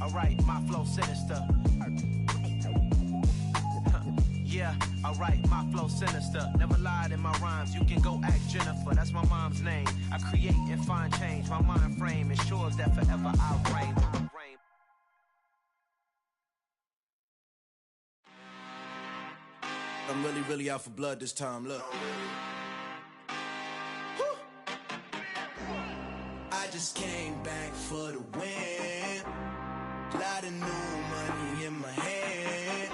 alright, my flow sinister. Yeah, alright, my flow sinister. Never lied in my rhymes, you can go ask Jennifer. That's my mom's name. I create and find change. My mind frame ensures that forever I'll reign. I'm really out for blood this time, look. I just came back for the win. Lot of new money in my hand.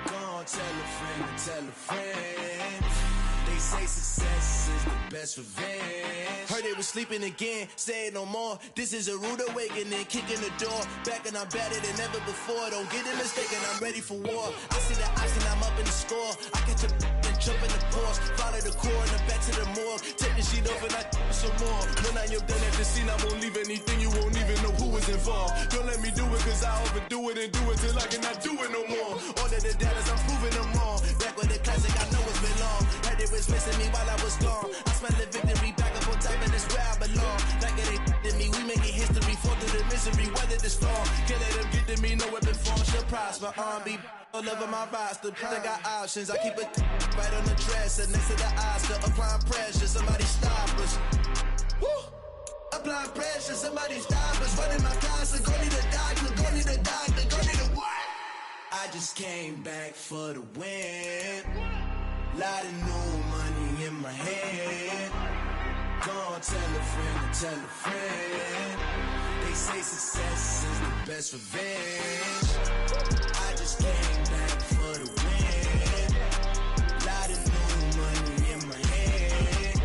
Gonna tell a friend to tell a friend. They say success is the best revenge. Heard they was sleeping again, say it no more. This is a rude awakening, kicking the door. Back and I'm better than ever before. Don't get it mistaken, I'm ready for war. I see the option, I'm up in the score. I catch a and jump in the course. Follow the core and the back to the morgue. Take the sheet off and I some more. When I am done at the scene, I won't leave anything. You won't even know who was involved. Don't let me do it, cause I overdo it and do it till I cannot do it no more. All of the doubters, I'm proving them wrong. Back with the classic, I know it's been long. Heard it was missing me while I was gone. I smell the victory back up on top, and it's where I belong. Like it ain't to me, we making history. Fall through the misery, weather the storm. Can't let them get to me, no weapon form should prosper. Be all over my roster. I got options, I keep it right on the dresser next to the Oscar. Applying pressure, somebody stop us. Woo! Applying pressure, somebody stop us. Running my closet, go need a doctor, go need a doctor, go need a what? I just came back for the win. Lot of new money in my hand. Gonna tell a friend to tell a friend. They say success is the best revenge. I just came back for the win. Lot of new money in my hand.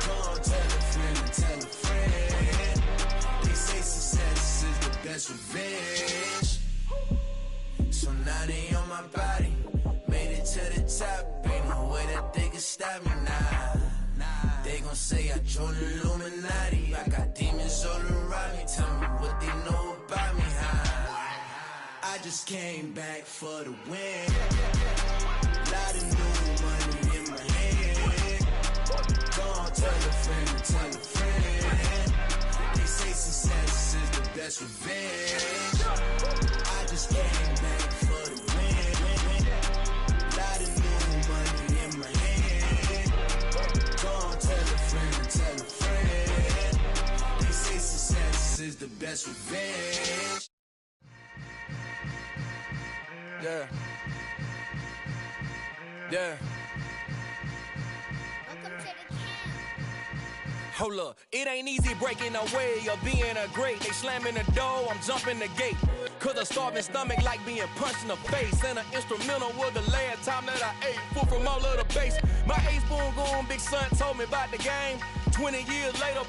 Gonna tell a friend to tell a friend. They say success is the best revenge. So now they on my body. Made it to the top. Ain't no way that they can stop me now. They gon' say I joined the Illuminati. I got demons all around me. Tell me what they know about me, huh? I just came back for the win. Lot of new money in my hand. Gonna tell a friend to tell a friend. They say success is the best revenge. I just came back for the win. Lot of new money in my hand. Gonna tell a friend to tell a friend. They say success is the best revenge. Yeah. Yeah. Hold up, it ain't easy breaking away or being a great. They slamming the door, I'm jumping the gate. Cause a starving stomach like being punched in the face. And an instrumental was the last time that I ate. Full from all of the bass. My ace boom goon, big son told me about the game. 20 years later,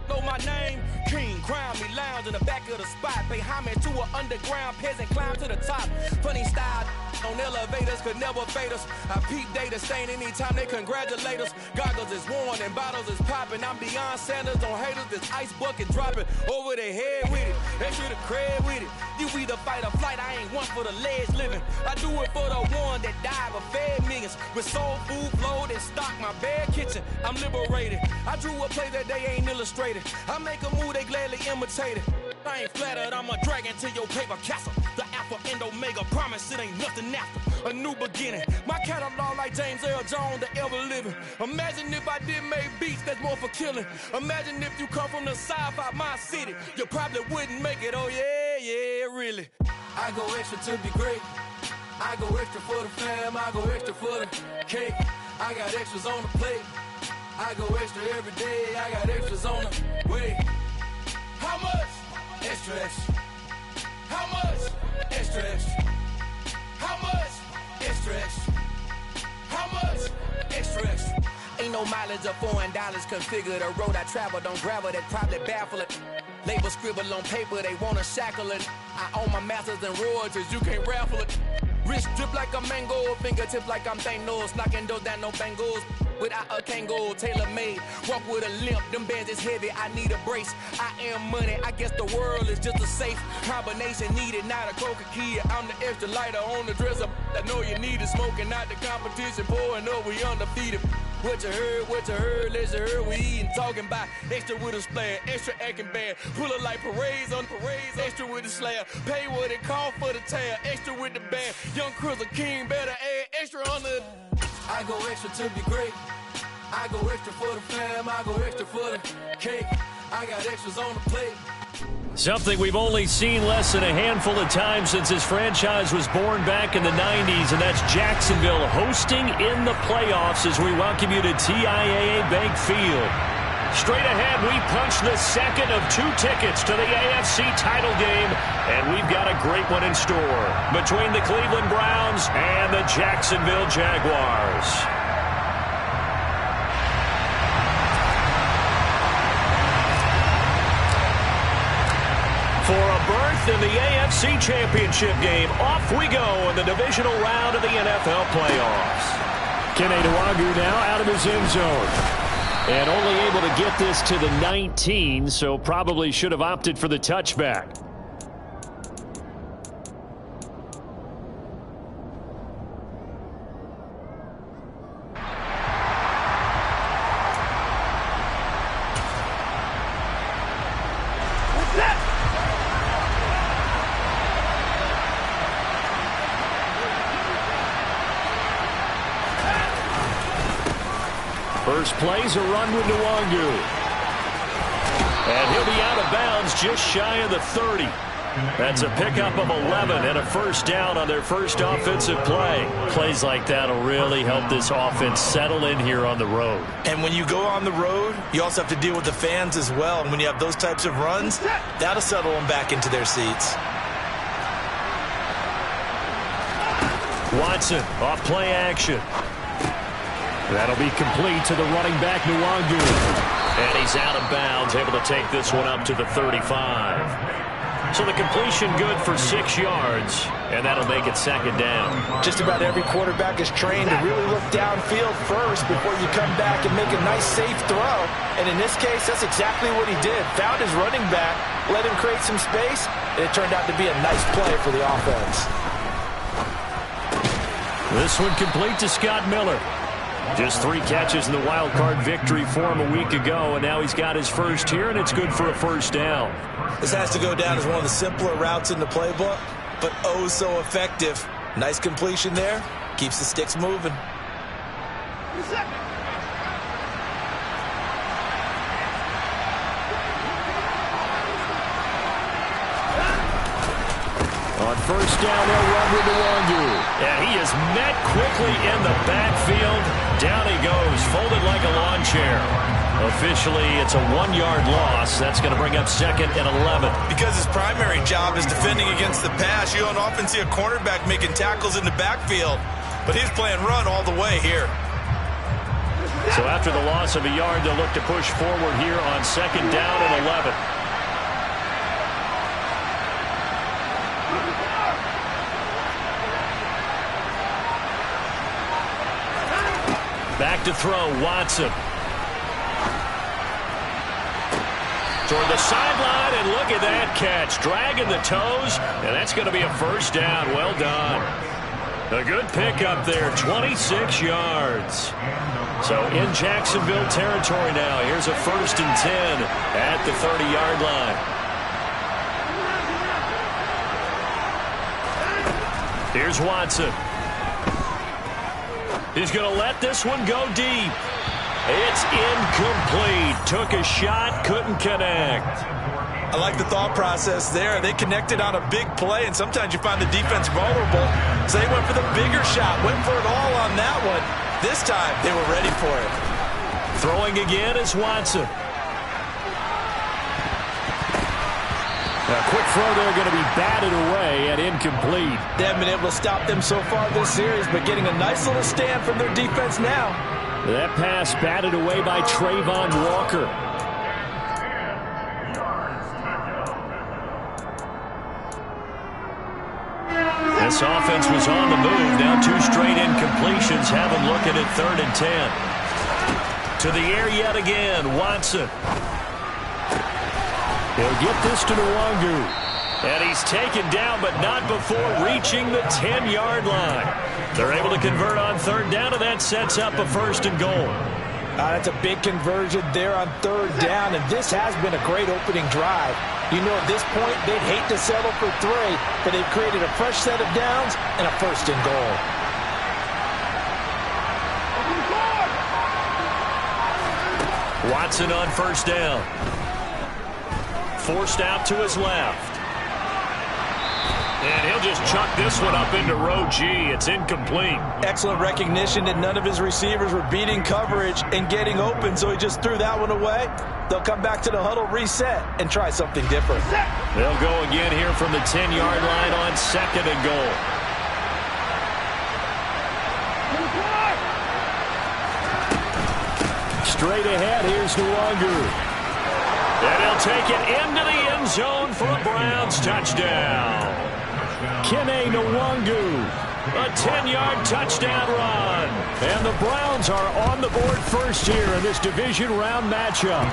know my name. King, crown me, lounge in the back of the spot. Pay homage to an underground peasant, climb to the top. Funny style on elevators could never fade us. I peep data stain anytime they congratulate us. Goggles is worn and bottles is popping. I'm Deion Sanders on haters, this ice bucket dropping over their head with it. They should have cred with it. You either fight or flight, I ain't one for the ledge living. I do it for the one that died but fed millions. With soul food flowed and stocked my bare kitchen. I'm liberated. I drew a play that they ain't illustrated. I make a move, they gladly imitate it. I ain't flattered, I'm a dragon to your paper castle. The Alpha and Omega, promise it ain't nothing after. A new beginning. My catalog like James Earl Jones, the ever living. Imagine if I did make beats that's more for killing. Imagine if you come from the sci-fi, my city. You probably wouldn't make it, oh yeah, really. I go extra to be great. I go extra for the fam, I go extra for the cake. I got extras on the plate. I go extra every day, I got extras on the way. How much? Extra, extra. How much? Extra, extra. How much? Extra, extra. How much? Extra, extra. Ain't no mileage of $4 configure the road I travel. Don't gravel, that probably baffle it. Label scribble on paper, they wanna shackle it. I own my masters and royalties, you can't raffle it. Wrist drip like a mango, fingertips like I'm Thanos. Knocking those down, no bangles. Without a Kango, tailor-made. Walk with a limp, them bands is heavy, I need a brace. I am money, I guess the world is just a safe combination needed, not a coca key. I'm the extra lighter on the dresser. I know you need it, smoking out the competition, pouring up, we undefeated. What you heard, let's hear. We eating, talking about extra with a splash, extra acting bad. Pull up like parades on parades, extra with the slayer. Pay what it cost for the tail, extra with the band. Young Crizzle King better add extra on the. I go extra to be great. I go extra for the fam. I go extra for the cake. I got extras on the plate. Something we've only seen less than a handful of times since this franchise was born back in the 90s, and that's Jacksonville hosting in the playoffs as we welcome you to TIAA Bank Field. Straight ahead, we punch the second of 2 tickets to the AFC title game, and we've got a great one in store between the Cleveland Browns and the Jacksonville Jaguars. For a berth in the AFC Championship game, off we go in the divisional round of the NFL playoffs. Kene Nwangwu now out of his end zone. And only able to get this to the 19, so probably should have opted for the touchback. First play's a run with Nwangwu. And he'll be out of bounds just shy of the 30. That's a pickup of 11 and a first down on their first offensive play. Plays like that will really help this offense settle in here on the road. And when you go on the road, you also have to deal with the fans as well. And when you have those types of runs, that'll settle them back into their seats. Watson off play action. That'll be complete to the running back, Nwangwu. And he's out of bounds, able to take this one up to the 35. So the completion good for 6 yards, and that'll make it second down. Just about every quarterback is trained to really look downfield first before you come back and make a nice, safe throw. And in this case, that's exactly what he did. Found his running back, let him create some space, and it turned out to be a nice play for the offense. This one complete to Scott Miller. Just 3 catches in the wild card victory for him a week ago, and now he's got his first here, and it's good for a first down. This has to go down as one of the simpler routes in the playbook, but oh so effective. Nice completion there. Keeps the sticks moving. On first down, they'll run with Nwangwu. And he is met quickly in the backfield. Down he goes, folded like a lawn chair. Officially, it's a 1-yard loss. That's going to bring up second and 11. Because his primary job is defending against the pass, you don't often see a cornerback making tackles in the backfield. But he's playing run all the way here. So after the loss of a yard, they'll look to push forward here on second down and 11. Back to throw, Watson. Toward the sideline, and look at that catch. Dragging the toes, and that's going to be a first down. Well done. A good pickup there, 26 yards. So in Jacksonville territory now. Here's a 1st and 10 at the 30-yard line. Here's Watson. He's going to let this one go deep. It's incomplete. Took a shot, couldn't connect. I like the thought process there. They connected on a big play, and sometimes you find the defense vulnerable. So they went for the bigger shot, went for it all on that one. This time, they were ready for it. Throwing again is Watson. A quick throw there, going to be batted away and incomplete. They haven't been able to stop them so far this series, but getting a nice little stand from their defense now. That pass batted away by Trayvon Walker. This offense was on the move. Now 2 straight incompletions have them looking at 3rd and 10. To the air yet again, Watson. He'll get this to Nwangwu. And he's taken down, but not before reaching the 10-yard line. They're able to convert on third down, and that sets up a 1st and goal. That's a big conversion there on third down, and this has been a great opening drive. You know, at this point, they'd hate to settle for 3, but they've created a fresh set of downs and a 1st and goal. Watson on 1st down. Forced out to his left. And he'll just chuck this one up into row G. It's incomplete. Excellent recognition that none of his receivers were beating coverage and getting open, so he just threw that one away. They'll come back to the huddle, reset, and try something different. They'll go again here from the 10-yard line on 2nd and goal. Straight ahead, here's Nwangu. And he'll take it into the end zone for a Browns touchdown. Kene Nwangu, a 10-yard touchdown run. And the Browns are on the board first here in this division round matchup.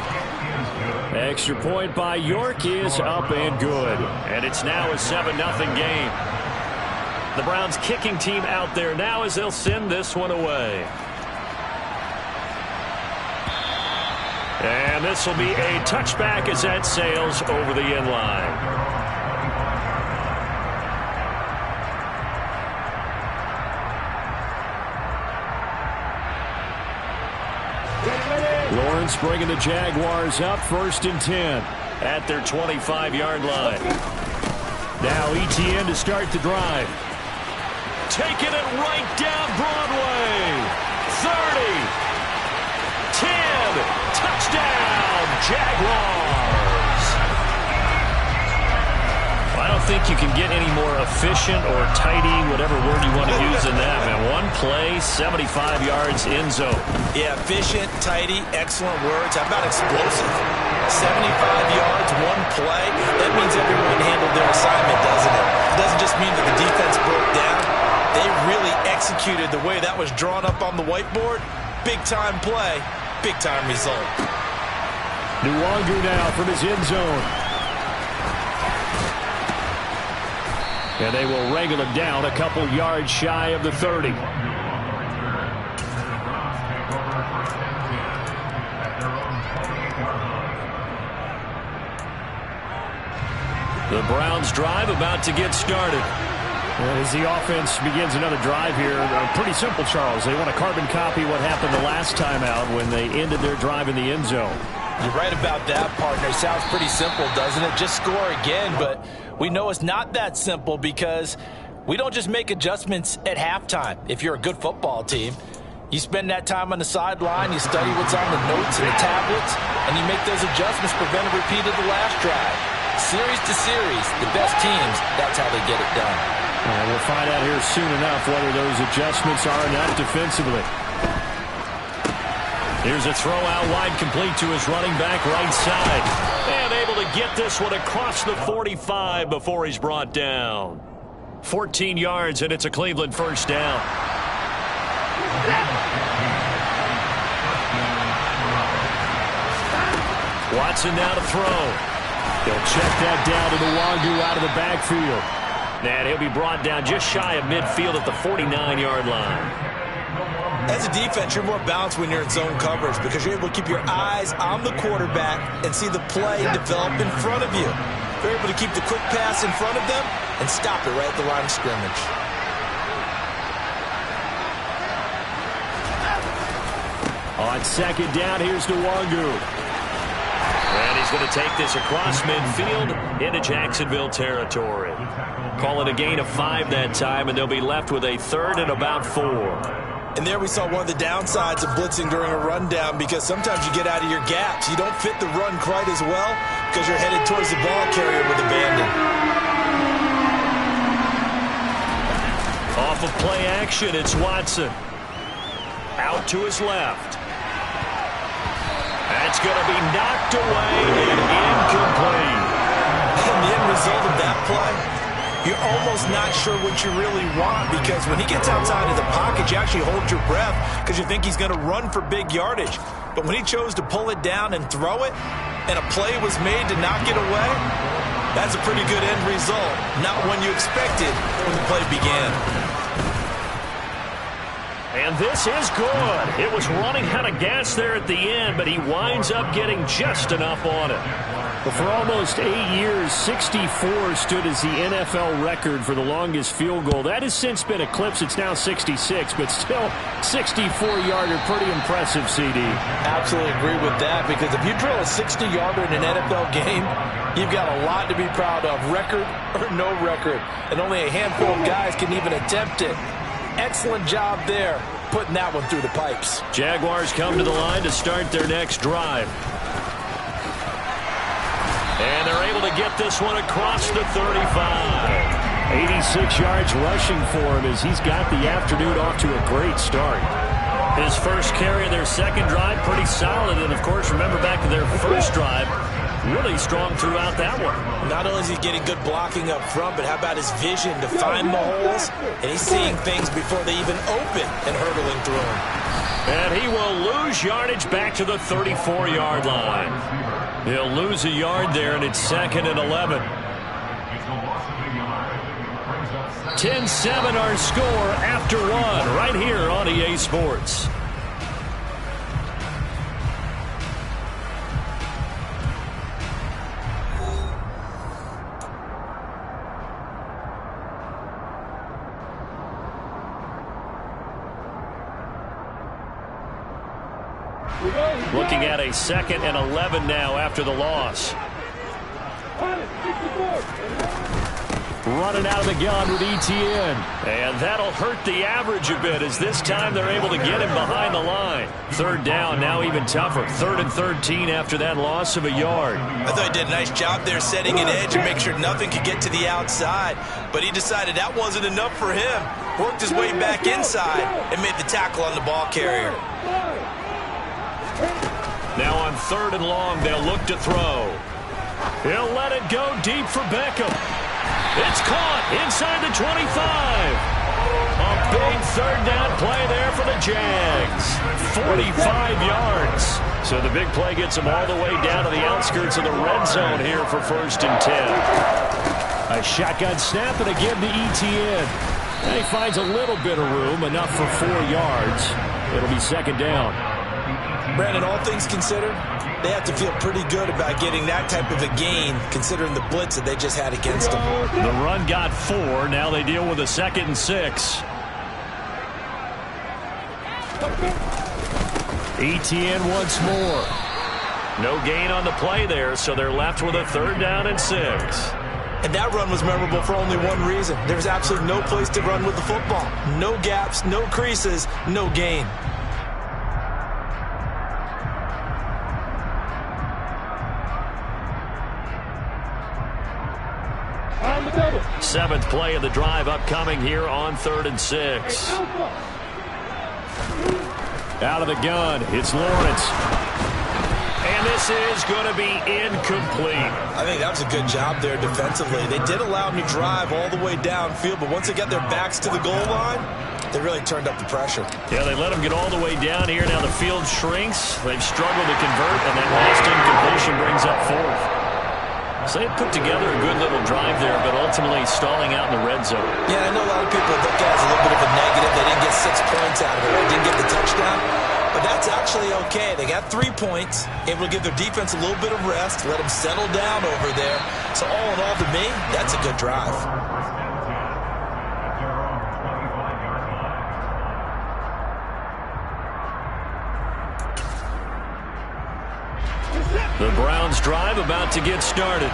Extra point by York is up and good. And it's now a 7-0 game. The Browns kicking team out there now as they'll send this one away. And this will be a touchback as that sails over the end line. Lawrence bringing the Jaguars up 1st and 10 at their 25-yard line. Now ETN to start the drive. Taking it right down Broadway. 30. 10. Touchdown, Jaguars. I don't think you can get any more efficient or tidy, whatever word you want to use in that, man. One play, 75 yards, end zone. Yeah, efficient, tidy, excellent words. How about explosive? 75 yards, one play. That means everyone handled their assignment, doesn't it? It doesn't just mean that the defense broke down. They really executed the way that was drawn up on the whiteboard. Big-time play. Big-time result. Nwangu now from his end zone. And they will wrangle him down a couple yards shy of the 30. The Browns drive about to get started. As the offense begins another drive here, pretty simple, Charles. They want to carbon copy what happened the last time out when they ended their drive in the end zone. You're right about that, partner. Sounds pretty simple, doesn't it? Just score again, but we know it's not that simple because we don't just make adjustments at halftime. If you're a good football team, you spend that time on the sideline, you study what's on the notes and the tablets, and you make those adjustments, prevent a repeat of the last drive. Series to series, the best teams, that's how they get it done. And we'll find out here soon enough whether those adjustments are enough defensively. Here's a throw out wide, complete to his running back right side. And able to get this one across the 45 before he's brought down. 14 yards, and it's a Cleveland 1st down. Watson now to throw. They'll check that down to Nwangu out of the backfield. And he'll be brought down just shy of midfield at the 49-yard line. As a defense, you're more balanced when you're in zone coverage because you're able to keep your eyes on the quarterback and see the play develop in front of you. You're able to keep the quick pass in front of them and stop it right at the line of scrimmage. On 2nd down, here's Nwangu. And he's going to take this across midfield into Jacksonville territory. Call it a gain of 5 that time, and they'll be left with a 3rd and about 4. And there we saw one of the downsides of blitzing during a rundown because sometimes you get out of your gaps. You don't fit the run quite as well because you're headed towards the ball carrier with abandon. Off of play action, it's Watson. Out to his left. That's going to be knocked away and incomplete. And the end result of that play, you're almost not sure what you really want because when he gets outside of the pocket, you actually hold your breath because you think he's going to run for big yardage. But when he chose to pull it down and throw it, and a play was made to knock it away, That's a pretty good end result. Not one you expected when the play began. And this is good. It was running out of gas there at the end, but he winds up getting just enough on it. But for almost 8 years, 64 stood as the NFL record for the longest field goal. That has since been eclipsed. It's now 66, but still 64-yarder. Pretty impressive, CD. Absolutely agree with that, because if you drill a 60-yarder in an NFL game, you've got a lot to be proud of, record or no record. And only a handful of guys can even attempt it. Excellent job there, putting that one through the pipes. Jaguars come to the line to start their next drive. And they're able to get this one across the 35. 86 yards rushing for him as he's got the afternoon off to a great start. His first carry of their second drive, pretty solid. And, of course, remember back to their first drive, really strong throughout that one. Not only is he getting good blocking up front, but how about his vision to find the holes? And he's seeing things before they even open and hurdling through them. And he will lose yardage back to the 34-yard line. He'll lose a yard there, and it's 2nd and 11. 10-7 our score after one right here on EA Sports. Looking at a 2nd and 11 now after the loss. Running out of the gun with Etienne. And that'll hurt the average a bit as this time they're able to get him behind the line. 3rd down, now even tougher. 3rd and 13 after that loss of a yard. I thought he did a nice job there setting an edge and make sure nothing could get to the outside. But he decided that wasn't enough for him. Worked his way back inside and made the tackle on the ball carrier. Now on 3rd and long, they'll look to throw. He'll let it go deep for Beckham. It's caught inside the 25. A big 3rd down play there for the Jags. 45 yards. So the big play gets them all the way down to the outskirts of the red zone here for 1st and 10. A shotgun snap and again to Etienne. And he finds a little bit of room, enough for 4 yards. It'll be 2nd down. Brandon, all things considered, they have to feel pretty good about getting that type of a gain, considering the blitz that they just had against them. The run got 4. Now they deal with a 2nd and 6. Etienne once more. No gain on the play there, so they're left with a 3rd down and 6. And that run was memorable for only one reason. There was absolutely no place to run with the football. No gaps, no creases, no gain. 7th play of the drive upcoming here on 3rd and 6. Out of the gun, it's Lawrence. And this is going to be incomplete. I think that was a good job there defensively. They did allow him to drive all the way downfield, but once they got their backs to the goal line, they really turned up the pressure. Yeah, they let him get all the way down here. Now the field shrinks. They've struggled to convert, and that last incompletion brings up 4th. So they put together a good little drive there, but ultimately stalling out in the red zone. Yeah, I know a lot of people look at it as a little bit of a negative. They didn't get 6 points out of it. They didn't get the touchdown. But that's actually okay. They got 3 points. Able to give their defense a little bit of rest, let them settle down over there. So all in all, to me, that's a good drive. The Browns drive about to get started.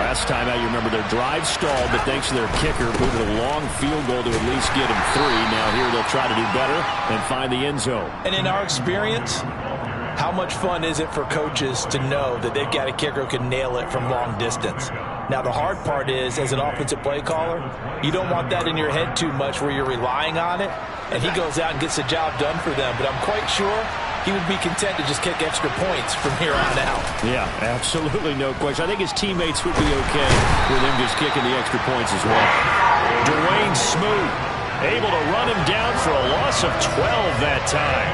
Last time out, you remember their drive stalled, but thanks to their kicker, moved a long field goal to at least get him 3. Now here they'll try to do better and find the end zone. And in our experience, how much fun is it for coaches to know that they've got a kicker who can nail it from long distance? Now, the hard part is, as an offensive play caller, you don't want that in your head too much where you're relying on it, and he goes out and gets the job done for them. But I'm quite sure he would be content to just kick extra points from here on out. Yeah, absolutely no question. I think his teammates would be okay with him just kicking the extra points as well. Dwayne Smoot able to run him down for a loss of 12 that time.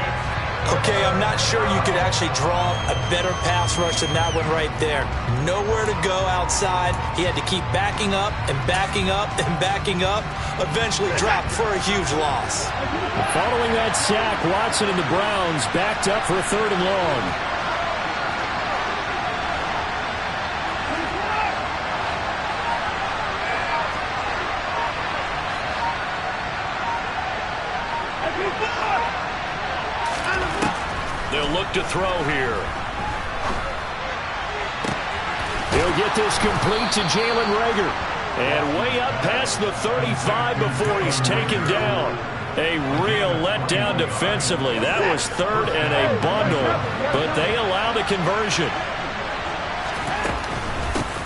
Okay, I'm not sure you could actually draw a better pass rush than that one right there. Nowhere to go outside. He had to keep backing up and backing up and backing up. Eventually dropped for a huge loss. Following that sack, Watson and the Browns backed up for a 3rd and long. They'll look to throw here. He'll get this complete to Jalen Reagor. And way up past the 35 before he's taken down. A real letdown defensively. That was 3rd and a bundle, but they allow the conversion.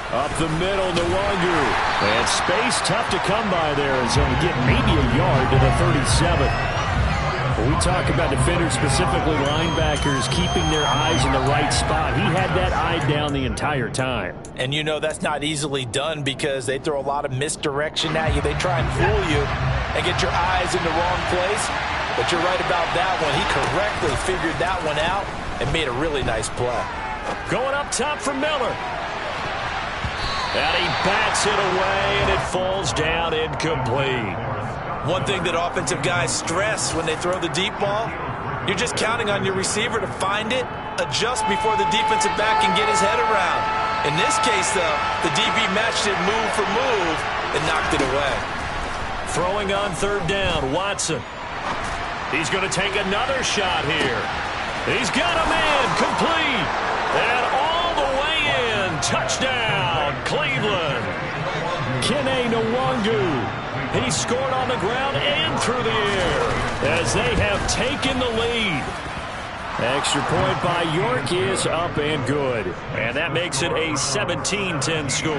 Up the middle, Nwangu. And space tough to come by there as he'll get maybe a yard to the 37. When we talk about defenders, specifically linebackers, keeping their eyes in the right spot, he had that eye down the entire time. And you know that's not easily done because they throw a lot of misdirection at you. They try and fool you and get your eyes in the wrong place. But you're right about that one. He correctly figured that one out and made a really nice play. Going up top for Miller. And he bats it away, and it falls down incomplete. One thing that offensive guys stress when they throw the deep ball, you're just counting on your receiver to find it, adjust before the defensive back can get his head around. In this case, though, the DB matched it move for move and knocked it away. Throwing on 3rd down, Watson. He's going to take another shot here. He's got a man, complete. And all the way in, touchdown, Cleveland. Kene Nwangu. He scored on the ground and through the air as they have taken the lead. Extra point by York is up and good. And that makes it a 17-10 score.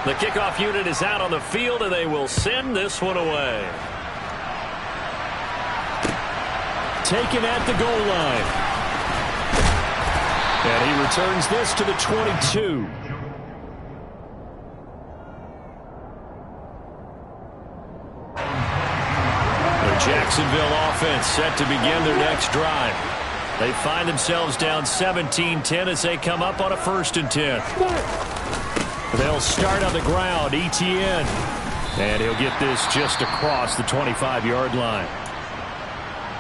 The kickoff unit is out on the field, and they will send this one away. Taken at the goal line. And he returns this to the 22. Jacksonville offense set to begin their next drive. They find themselves down 17-10 as they come up on a 1st and 10. They'll start on the ground, Etienne. And he'll get this just across the 25-yard line.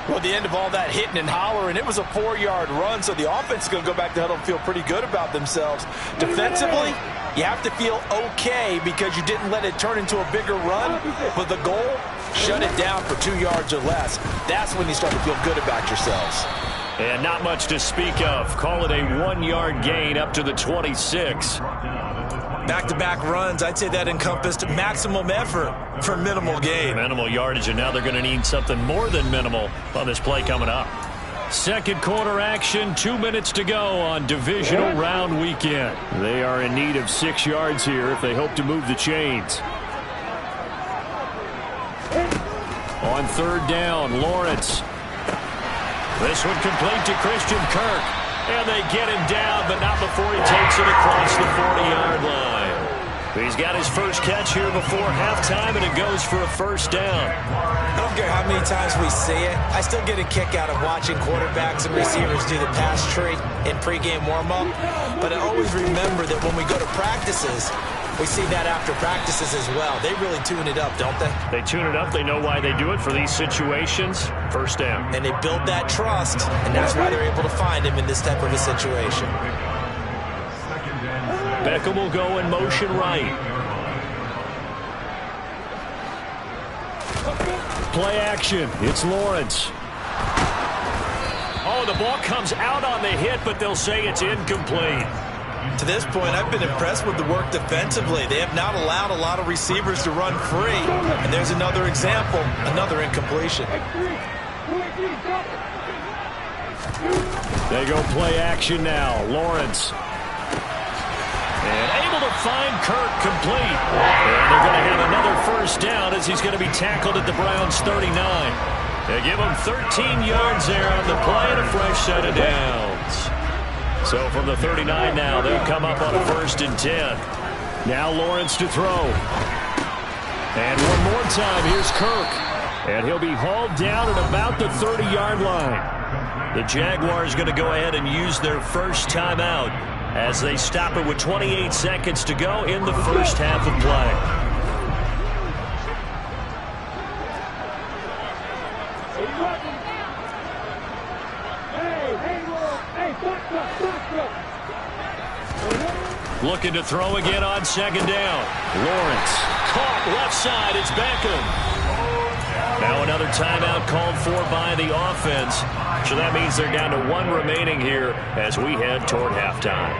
Well, at the end of all that hitting and hollering, it was a 4-yard run, so the offense is going to go back to huddle and feel pretty good about themselves. Defensively, you have to feel okay because you didn't let it turn into a bigger run, but the goal, shut it down for 2 yards or less. That's when you start to feel good about yourselves. And not much to speak of. Call it a 1-yard gain up to the 26. Back-to-back runs, I'd say that encompassed maximum effort for minimal gain. Minimal yardage, and now they're going to need something more than minimal on this play coming up. 2nd quarter action, 2 minutes to go on divisional round weekend. They are in need of 6 yards here if they hope to move the chains. On 3rd down, Lawrence. This one complete to Christian Kirk. And they get him down, but not before he takes it across the 40-yard line. He's got his first catch here before halftime, and it goes for a 1st down. I don't care how many times we see it. I still get a kick out of watching quarterbacks and receivers do the pass tree in pregame warm-up. But I always remember that when we go to practices, we see that after practices as well. They really tune it up, don't they? They tune it up. They know why they do it for these situations. 1st down. And they build that trust, and that's why they're able to find him in this type of a situation. Beckham will go in motion right. Play action. It's Lawrence. Oh, the ball comes out on the hit, but they'll say it's incomplete. To this point, I've been impressed with the work defensively. They have not allowed a lot of receivers to run free. And there's another example, another incompletion. They go play action now. Lawrence. And able to find Kirk complete. And they're going to have another 1st down as he's going to be tackled at the Browns' 39. They give him 13 yards there on the play and a fresh set of downs. So from the 39 now, they'll come up on a 1st and 10. Now Lawrence to throw. And one more time, here's Kirk. And he'll be hauled down at about the 30-yard line. The Jaguars going to go ahead and use their first timeout as they stop it with 28 seconds to go in the first half of play. Looking to throw again on second down. Lawrence caught left side. It's Beckham. Now another timeout called for by the offense. So that means they're down to one remaining here as we head toward halftime.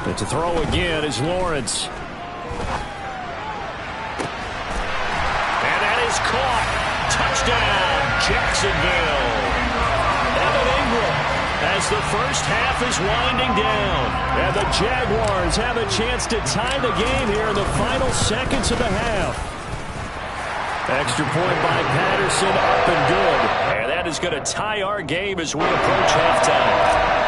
But to throw again is Lawrence. And that is caught. Touchdown, Jacksonville. Evan Ingram as the first half is winding down. And the Jaguars have a chance to tie the game here in the final seconds of the half. Extra point by Patterson, up and good. And that is going to tie our game as we approach halftime.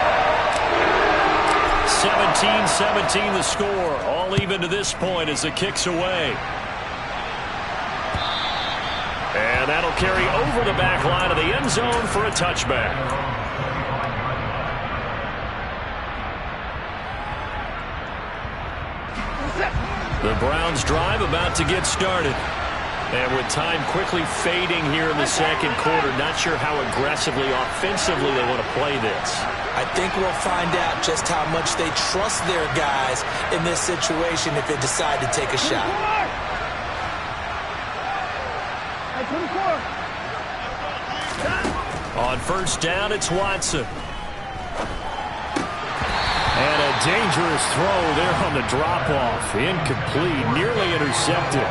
17-17 the score, all even to this point as the kick's away. And that'll carry over the back line of the end zone for a touchback. The Browns drive about to get started. And with time quickly fading here in the second quarter, not sure how aggressively, offensively they want to play this. I think we'll find out just how much they trust their guys in this situation if they decide to take a shot. On first down, it's Watson. And a dangerous throw there on the drop-off. Incomplete, nearly intercepted.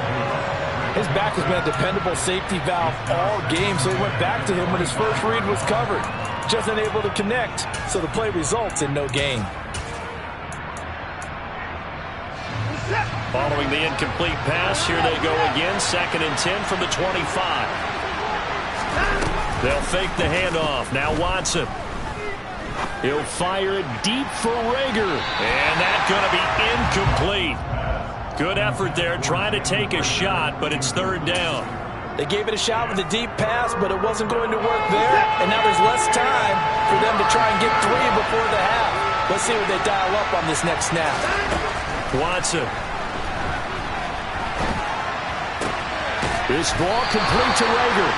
His back has been a dependable safety valve all game, so he went back to him when his first read was covered. Just unable to connect, so the play results in no gain. Following the incomplete pass, here they go again. 2nd and 10 from the 25. They'll fake the handoff. Now Watson. He'll fire it deep for Rager. And that's going to be incomplete. Good effort there, trying to take a shot, but it's 3rd down. They gave it a shot with a deep pass, but it wasn't going to work there. And now there's less time for them to try and get 3 before the half. Let's see what they dial up on this next snap. Watson. This ball complete to Rager.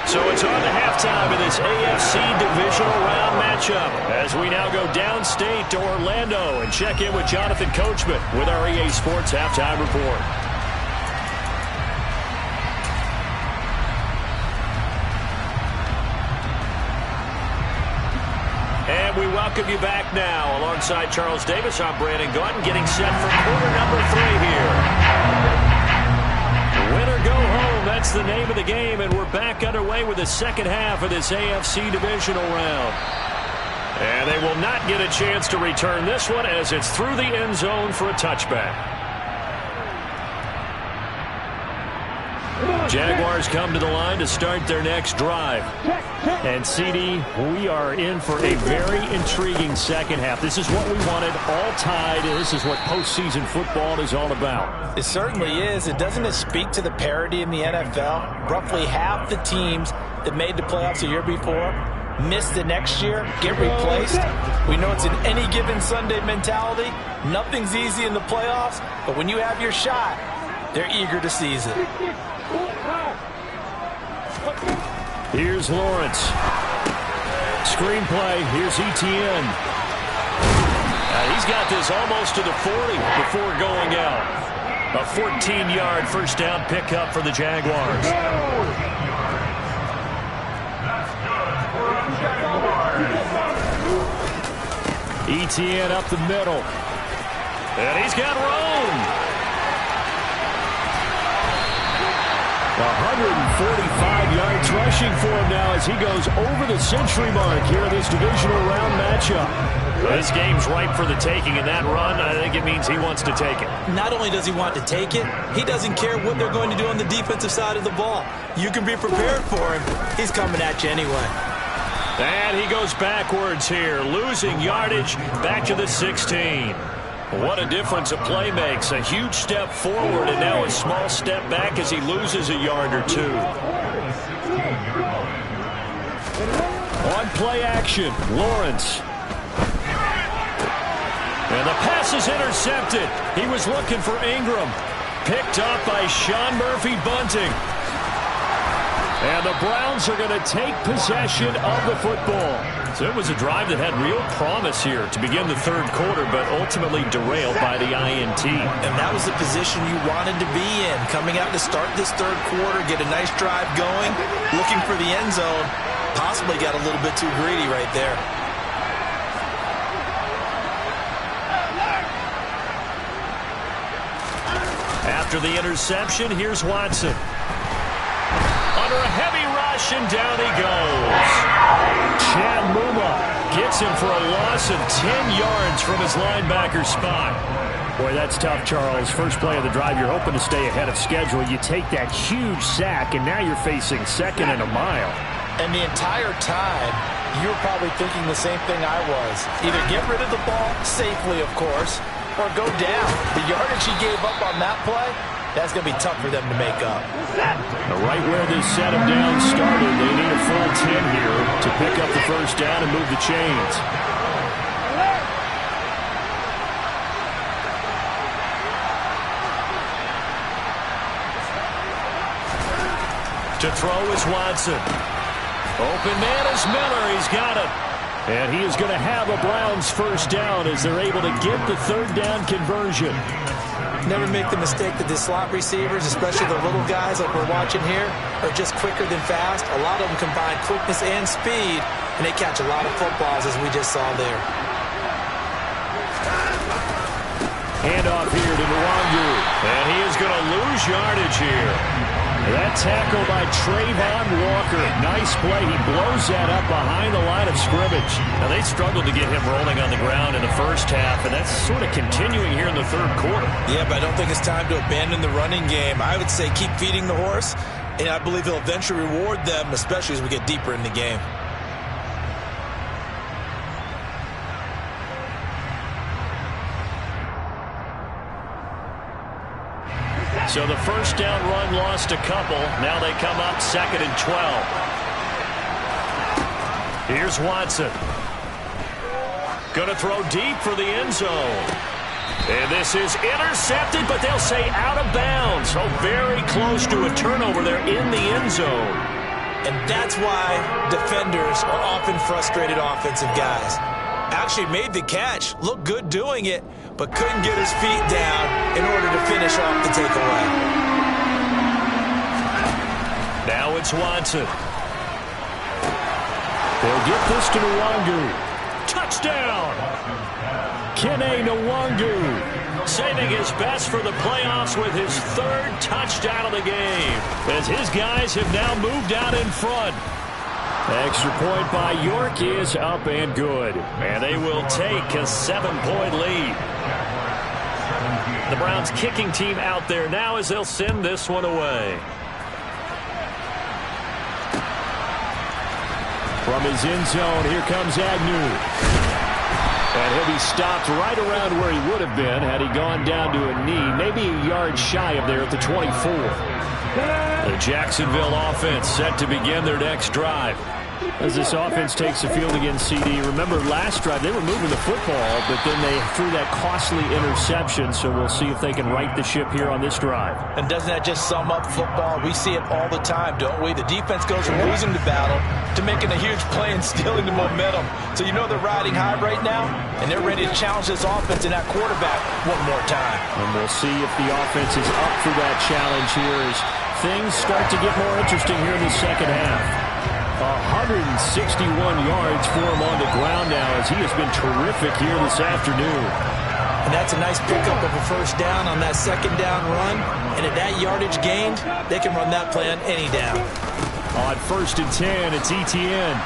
So it's on to halftime in this AFC divisional round matchup as we now go downstate to Orlando and check in with Jonathan Coachman with our EA Sports Halftime Report. And we welcome you back now. Alongside Charles Davis, I'm Brandon Gaunt, getting set for quarter number 3 here. Win or go home, that's the name of the game, and we're back underway with the second half of this AFC divisional round. And they will not get a chance to return this one as it's through the end zone for a touchback. Jaguars come to the line to start their next drive. And, CD, we are in for a very intriguing second half. This is what we wanted, all tied. This is what postseason football is all about. It certainly is. It doesn't speak to the parity in the NFL. Roughly half the teams that made the playoffs the year before miss the next year, get replaced. We know it's an any given Sunday mentality. Nothing's easy in the playoffs, but when you have your shot, they're eager to seize it. Here's Lawrence. Screenplay. Here's Etienne. He's got this almost to the 40 before going out. A 14-yard first down pickup for the Jaguars. Etienne up the middle. And he's got room. 145 yards rushing for him now as he goes over the century mark here in this divisional round matchup. This game's ripe for the taking, and that run, I think it means he wants to take it. Not only does he want to take it, he doesn't care what they're going to do on the defensive side of the ball. You can be prepared for him. He's coming at you anyway. And he goes backwards here, losing yardage back to the 16. What a difference a play makes. A huge step forward and now a small step back as he loses a yard or two. On play action, Lawrence. And the pass is intercepted. He was looking for Ingram. Picked up by Sean Murphy-Bunting. And the Browns are going to take possession of the football. So it was a drive that had real promise here to begin the third quarter, but ultimately derailed by the INT. And that was the position you wanted to be in. Coming out to start this third quarter, get a nice drive going, looking for the end zone. Possibly got a little bit too greedy right there. After the interception, here's Watson. Under a heavy rush, and down he goes. Chad Muma gets him for a loss of 10 yards from his linebacker spot. Boy, that's tough, Charles. First play of the drive, you're hoping to stay ahead of schedule. You take that huge sack, and now you're facing second and a mile. And the entire time, you were probably thinking the same thing I was. Either get rid of the ball, safely, of course, or go down. The yardage he gave up on that play, that's going to be tough for them to make up. Right where this set of downs started, they need a full 10 here to pick up the first down and move the chains. To throw is Watson. Open man is Miller. He's got it. And he is going to have a Browns first down as they're able to get the third down conversion. Never make the mistake that the slot receivers, especially the little guys like we're watching here, are just quicker than fast. A lot of them combine quickness and speed, and they catch a lot of footballs, as we just saw there. Handoff here to Nwangu. And he is going to lose yardage here. That tackle by Trayvon Walker. Nice play. He blows that up behind the line of scrimmage. Now, they struggled to get him rolling on the ground in the first half, and that's sort of continuing here in the third quarter. Yeah, but I don't think it's time to abandon the running game. I would say keep feeding the horse, and I believe he'll eventually reward them, especially as we get deeper in the game. So the first down run lost a couple. Now they come up second and 12. Here's Watson. Going to throw deep for the end zone. And this is intercepted, but they'll say out of bounds. So very close to a turnover there in the end zone. And that's why defenders are often frustrated offensive guys. Actually made the catch, looked good doing it, but couldn't get his feet down in order to finish off the takeaway. Now it's Watson. They'll get this to Nwangu. Touchdown! Kene Nwangu saving his best for the playoffs with his third touchdown of the game, as his guys have now moved out in front. Extra point by York is up and good. And they will take a 7-point lead. The Browns kicking team out there now as they'll send this one away. From his end zone, here comes Agnew. And he'll be stopped right around where he would have been had he gone down to a knee, maybe a yard shy of there at the 24. The Jacksonville offense set to begin their next drive. As this offense takes the field against CD, remember last drive they were moving the football, but then they threw that costly interception, so we'll see if they can right the ship here on this drive. And doesn't that just sum up football? We see it all the time, don't we? The defense goes from losing the battle to making a huge play and stealing the momentum. So you know they're riding high right now, and they're ready to challenge this offense and that quarterback one more time. And we'll see if the offense is up for that challenge here as things start to get more interesting here in the second half. 161 yards for him on the ground now as he has been terrific here this afternoon. And that's a nice pickup of a first down on that second down run. And at that yardage gained, they can run that play on any down. On 1st and 10, it's Etienne.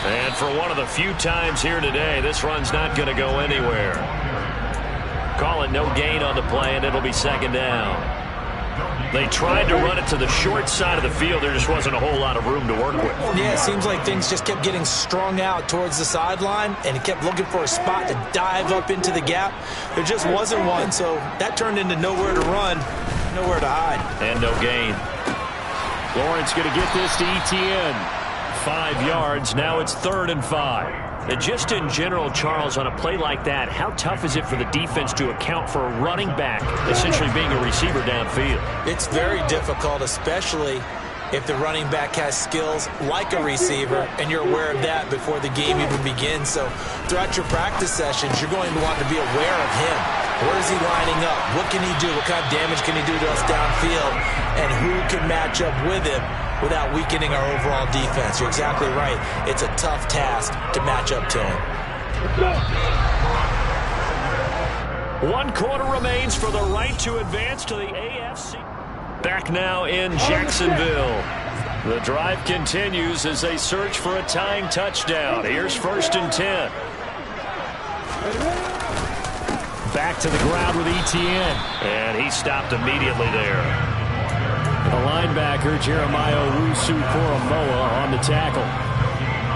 And for one of the few times here today, this run's not going to go anywhere. Call it no gain on the play, and it'll be second down. They tried to run it to the short side of the field. There just wasn't a whole lot of room to work with. Yeah, it seems like things just kept getting strung out towards the sideline, and he kept looking for a spot to dive up into the gap. There just wasn't one, so that turned into nowhere to run, nowhere to hide. And no gain. Lawrence going to get this to Etienne. 5 yards. Now it's 3rd and 5. And just in general, Charles, on a play like that, how tough is it for the defense to account for a running back essentially being a receiver downfield? It's very difficult, especially if the running back has skills like a receiver, and you're aware of that before the game even begins. So throughout your practice sessions, you're going to want to be aware of him. Where is he lining up? What can he do? What kind of damage can he do to us downfield? And who can match up with him without weakening our overall defense? You're exactly right. It's a tough task to match up to him. 1 quarter remains for the right to advance to the AFC. Back now in Jacksonville. The drive continues as they search for a tying touchdown. Here's 1st and 10. Back to the ground with Etienne. And he stopped immediately there. The linebacker, Jeremiah Owusu-Koramoah, on the tackle.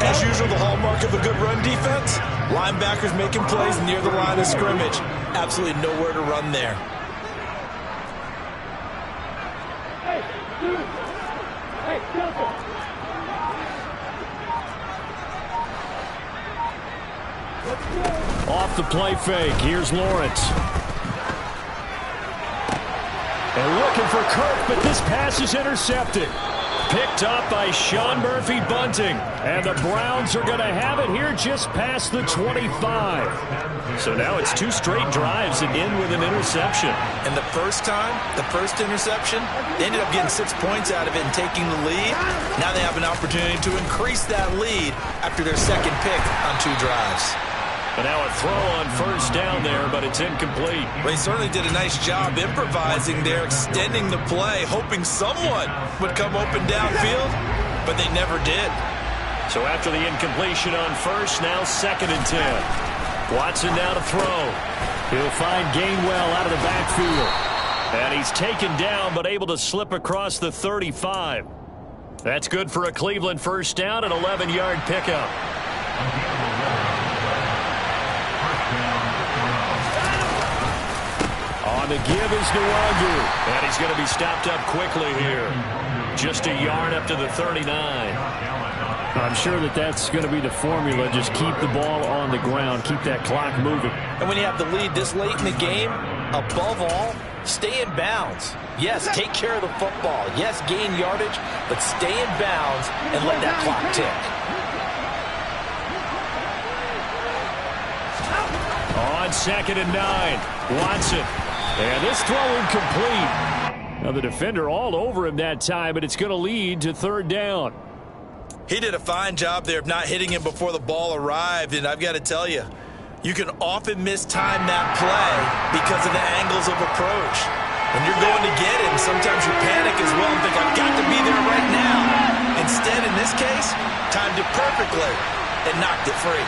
As usual, the hallmark of a good run defense, linebackers making plays near the line of scrimmage. Absolutely nowhere to run there. Off the play fake, here's Lawrence. And looking for Kirk, but this pass is intercepted. Picked up by Sean Murphy-Bunting. And the Browns are going to have it here just past the 25. So now it's 2 straight drives that end with an interception. And the first time, the first interception, they ended up getting 6 points out of it and taking the lead. Now they have an opportunity to increase that lead after their second pick on 2 drives. And now a throw on 1st down there, but it's incomplete. Well, he certainly did a nice job improvising there, extending the play, hoping someone would come open downfield, but they never did. So after the incompletion on 1st, now 2nd and 10. Watson now to throw. He'll find Gainwell out of the backfield. And he's taken down, but able to slip across the 35. That's good for a Cleveland 1st down, an 11-yard pickup. On the give is Nwangu. And he's going to be stopped up quickly here. Just a yard up to the 39. I'm sure that that's going to be the formula. Just keep the ball on the ground. Keep that clock moving. And when you have the lead this late in the game, above all, stay in bounds. Yes, take care of the football. Yes, gain yardage, but stay in bounds and let that clock tick. On 2nd and 9, Watson. And this throw incomplete. Now the defender all over him that time, but it's going to lead to 3rd down. He did a fine job there of not hitting him before the ball arrived, and I've got to tell you, you can often mistime that play because of the angles of approach. When you're going to get him, sometimes you panic as well and think, I've got to be there right now. Instead, in this case, timed it perfectly and knocked it free.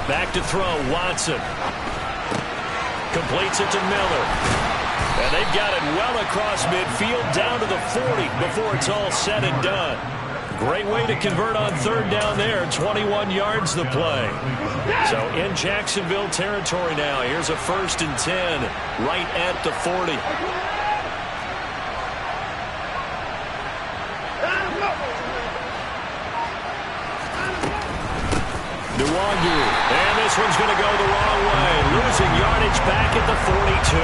Back to throw, Watson. Completes it to Miller. And they've got it well across midfield down to the 40 before it's all said and done. Great way to convert on 3rd down there. 21 yards the play. So in Jacksonville territory now. Here's a 1st and 10 right at the 40. Nwangu. And this one's going to go the wrong way. Losing yardage back at the 42.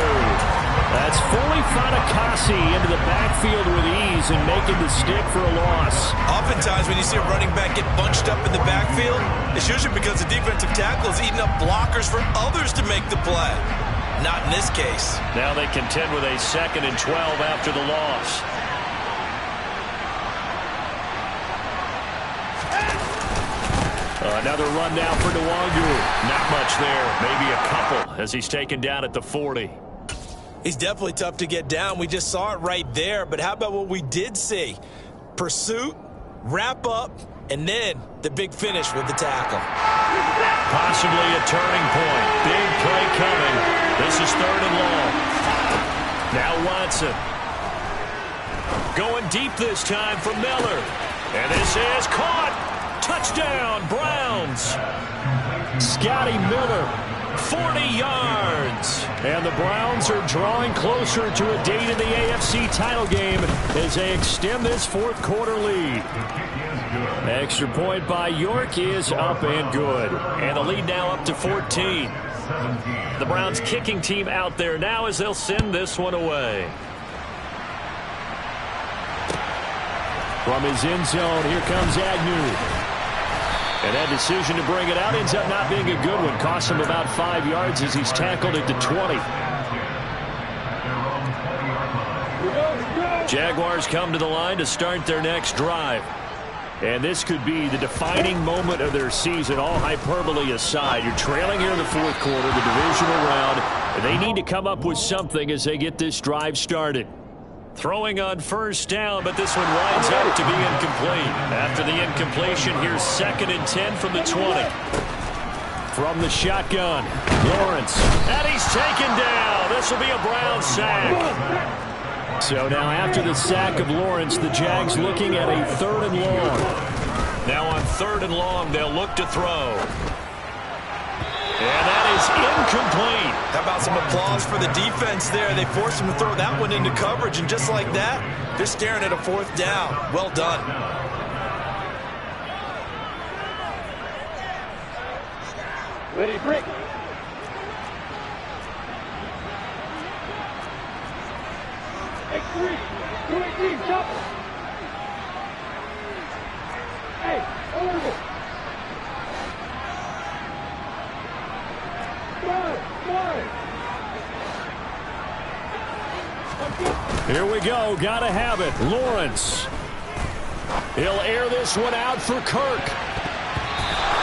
That's fully Fatukasi into the backfield with ease and making the stick for a loss. Oftentimes when you see a running back get bunched up in the backfield, it's usually because the defensive tackle is eating up blockers for others to make the play. Not in this case. Now they contend with a 2nd and 12 after the loss. Another run now for Nwangu. Not much there. Maybe a couple as he's taken down at the 40. He's definitely tough to get down. We just saw it right there. But how about what we did see? Pursuit, wrap up, and then the big finish with the tackle. Possibly a turning point. Big play coming. This is 3rd and long. Now Watson. Going deep this time for Miller. And this is caught. Touchdown, Browns. Scotty Miller, 40 yards. And the Browns are drawing closer to a date in the AFC title game as they extend this 4th quarter lead. Extra point by York is up and good. And the lead now up to 14. The Browns kicking team out there now as they'll send this one away. From his end zone, here comes Agnew. And that decision to bring it out ends up not being a good one. Costs him about 5 yards as he's tackled at the 20. Jaguars come to the line to start their next drive. And this could be the defining moment of their season, all hyperbole aside. You're trailing here in the 4th quarter, the divisional round, and they need to come up with something as they get this drive started. Throwing on 1st down, but this one winds up to be incomplete. After the incompletion, here's 2nd and 10 from the 20. From the shotgun, Lawrence. And he's taken down. This will be a Brown sack. So now after the sack of Lawrence, the Jags looking at a 3rd and long. Now on 3rd and long, they'll look to throw. And that is incomplete. How about some applause for the defense there? They forced him to throw that one into coverage, and just like that, they're staring at a 4th down. Well done. Ready, break. X3, 218, jump. Hey, over. Here we go. Gotta have it. Lawrence. He'll air this one out for Kirk.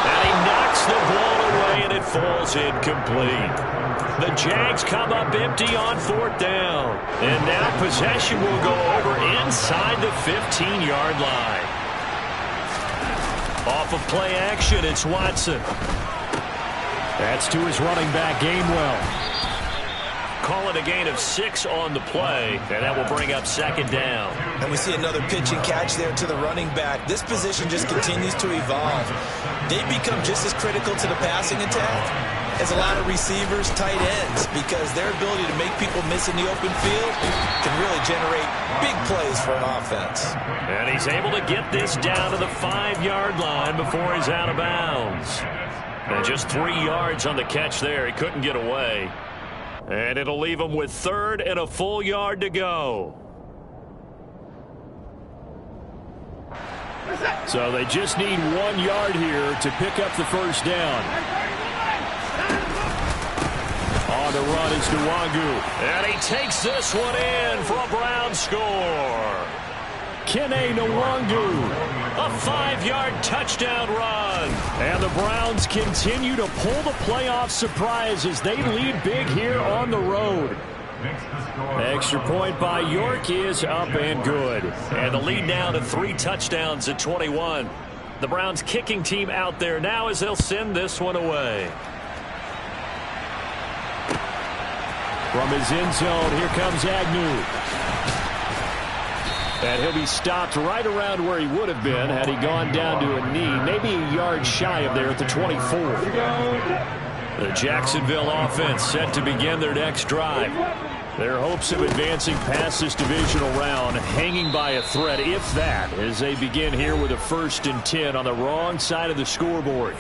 And he knocks the ball away, and it falls incomplete. The Jags come up empty on 4th down. And now possession will go over inside the 15-yard line. Off of play action, it's Watson. That's to his running back, Gainwell. Call it a gain of 6 on the play, and that will bring up 2nd down. And we see another pitch and catch there to the running back. This position just continues to evolve. They become just as critical to the passing attack as a lot of receivers, tight ends, because their ability to make people miss in the open field can really generate big plays for an offense. And he's able to get this down to the 5-yard line before he's out of bounds. And just 3 yards on the catch there. He couldn't get away. And it'll leave him with 3rd and a full yard to go. So they just need 1 yard here to pick up the 1st down. On the run is Nwangu. And he takes this one in for a Brown score. Kene Nwangu. A 5-yard touchdown run. And the Browns continue to pull the playoff surprise as they lead big here on the road. Extra point by York is up and good. And the lead now to 3 touchdowns at 21. The Browns kicking team out there now as they'll send this one away. From his end zone, here comes Agnew. And he'll be stopped right around where he would have been had he gone down to a knee, maybe a yard shy of there at the 24. The Jacksonville offense set to begin their next drive. Their hopes of advancing past this divisional round hanging by a thread, if that, as they begin here with a 1st and 10 on the wrong side of the scoreboard.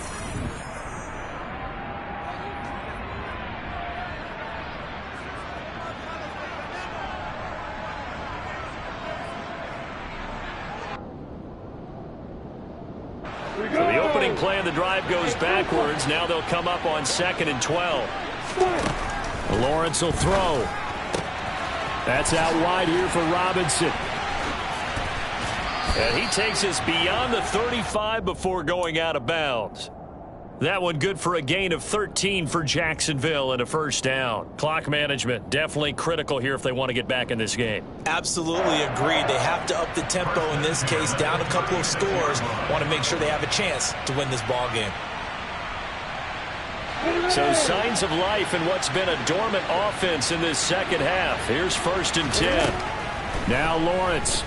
So the opening play of the drive goes backwards. Now they'll come up on 2nd and 12. Lawrence will throw. That's out wide here for Robinson. And he takes us beyond the 35 before going out of bounds. That one good for a gain of 13 for Jacksonville and a first down. Clock management definitely critical here if they want to get back in this game. Absolutely agreed. They have to up the tempo in this case, down a couple of scores. Want to make sure they have a chance to win this ball game. So signs of life in what's been a dormant offense in this second half. Here's 1st and 10. Now Lawrence.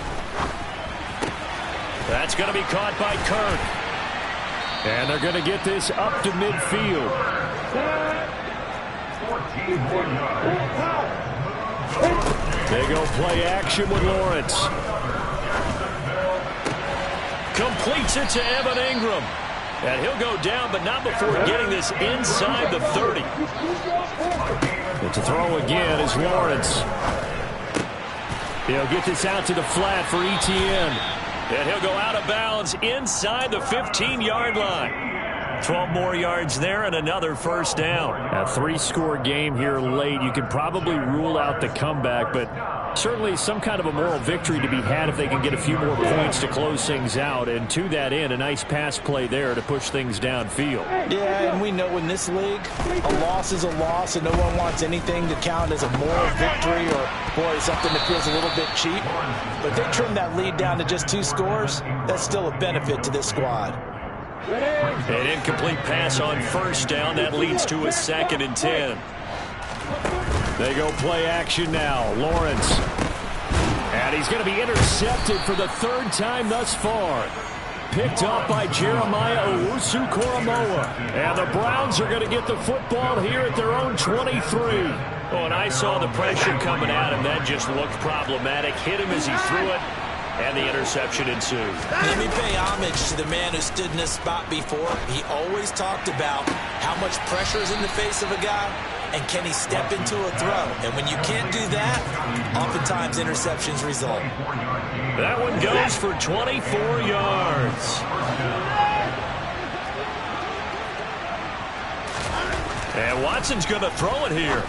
That's going to be caught by Kirk. And they're going to get this up to midfield. They go play action with Lawrence. Completes it to Evan Ingram. And he'll go down, but not before getting this inside the 30. But to throw again is Lawrence. He'll get this out to the flat for Etienne. And he'll go out of bounds inside the 15-yard line. 12 more yards there and another first down. A 3-score game here late. You can probably rule out the comeback, but certainly some kind of a moral victory to be had if they can get a few more points to close things out. And to that end, a nice pass play there to push things downfield. Yeah, and we know in this league, a loss is a loss, and no one wants anything to count as a moral victory or, boy, something that feels a little bit cheap. But they trim that lead down to just 2 scores. That's still a benefit to this squad. An incomplete pass on first down. That leads to a 2nd and 10. They go play action now. Lawrence. And he's going to be intercepted for the 3rd time thus far. Picked up by Jeremiah Owusu-Koramoah. And the Browns are going to get the football here at their own 23. Oh, and I saw the pressure coming at him. That just looked problematic. Hit him as he threw it. And the interception ensued. Let me pay homage to the man who stood in this spot before. He always talked about how much pressure is in the face of a guy, and can he step into a throw. And when you can't do that, oftentimes interceptions result. That one goes for 24 yards. And Watson's going to throw it here.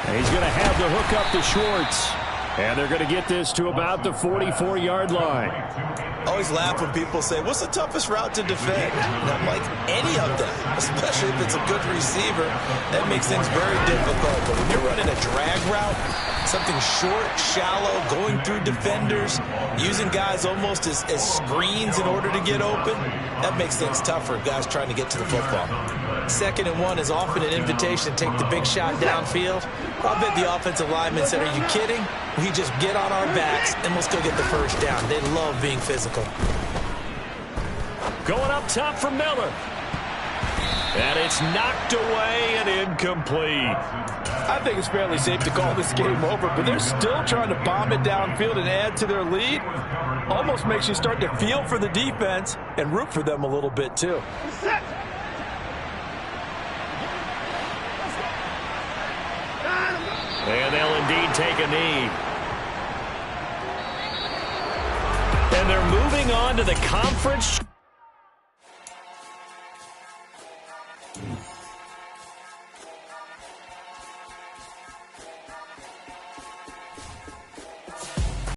And he's going to have the hook up to Schwartz. And they're going to get this to about the 44-yard line. I always laugh when people say, what's the toughest route to defend? And I'm like, any of them, especially if it's a good receiver. That makes things very difficult. But when you're running a drag route, something short, shallow, going through defenders, using guys almost as screens in order to get open, that makes things tough for guys trying to get to the football. 2nd and 1 is often an invitation to take the big shot downfield. I bet the offensive lineman said, are you kidding? We just get on our backs and let's go get the first down. They love being physical. Going up top for Miller. And it's knocked away and incomplete. I think it's fairly safe to call this game over, but they're still trying to bomb it downfield and add to their lead. Almost makes you start to feel for the defense and root for them a little bit, too. And they'll indeed take a knee. And they're moving on to the conference.